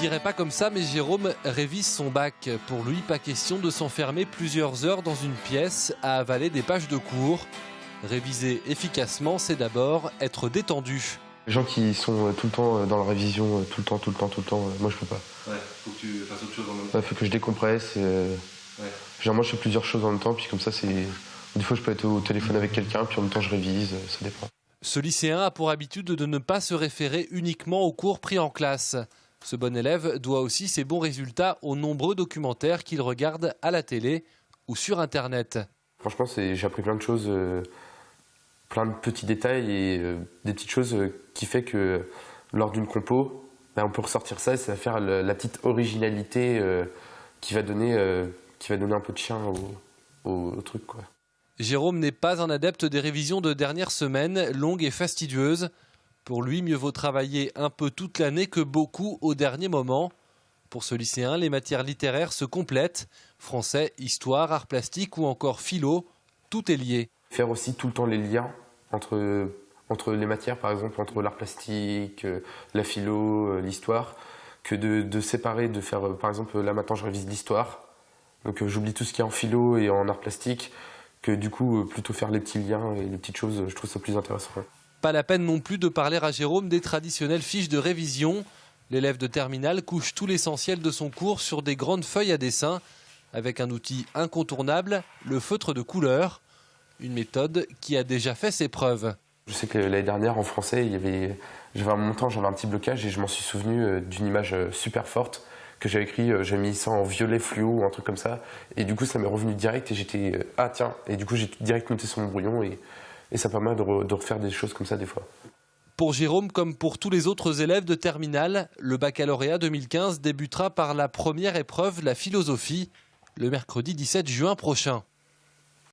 dirait pas comme ça, mais Jérôme révise son bac. Pour lui, pas question de s'enfermer plusieurs heures dans une pièce à avaler des pages de cours. Réviser efficacement, c'est d'abord être détendu. Les gens qui sont tout le temps dans la révision, tout le temps, moi je peux pas. Ouais, faut que tu fasses autre chose en même temps. Ouais, faut que je décompresse. Ouais. Généralement je fais plusieurs choses en même temps, puis comme ça c'est... Des fois je peux être au téléphone avec quelqu'un, puis en même temps je révise, ça dépend. Ce lycéen a pour habitude de ne pas se référer uniquement aux cours pris en classe. Ce bon élève doit aussi ses bons résultats aux nombreux documentaires qu'il regarde à la télé ou sur Internet. Franchement, j'ai appris plein de choses, plein de petits détails et des petites choses qui fait que lors d'une compo, on peut ressortir ça et ça va faire la petite originalité qui va donner un peu de chien au truc, quoi. Jérôme n'est pas un adepte des révisions de dernière semaine, longues et fastidieuses. Pour lui, mieux vaut travailler un peu toute l'année que beaucoup au dernier moment. Pour ce lycéen, les matières littéraires se complètent. Français, histoire, art plastique ou encore philo, tout est lié. Faire aussi tout le temps les liens entre les matières, par exemple, entre l'art plastique, la philo, l'histoire, que de séparer, de faire, par exemple, là maintenant je révise l'histoire. Donc j'oublie tout ce qui est en philo et en art plastique, que du coup, plutôt faire les petits liens et les petites choses, je trouve ça plus intéressant. Pas la peine non plus de parler à Jérôme des traditionnelles fiches de révision. L'élève de terminale couche tout l'essentiel de son cours sur des grandes feuilles à dessin, avec un outil incontournable, le feutre de couleur. Une méthode qui a déjà fait ses preuves. Je sais que l'année dernière, en français, j'avais un petit blocage et je m'en suis souvenu d'une image super forte que j'avais écrit, j'ai mis ça en violet fluo ou un truc comme ça. Et du coup, ça m'est revenu direct et j'étais, ah tiens, et du coup, j'ai direct noté sur mon brouillon et ça permet de refaire des choses comme ça des fois. Pour Jérôme, comme pour tous les autres élèves de terminale, le baccalauréat 2015 débutera par la première épreuve, la philosophie, le mercredi 17 juin prochain.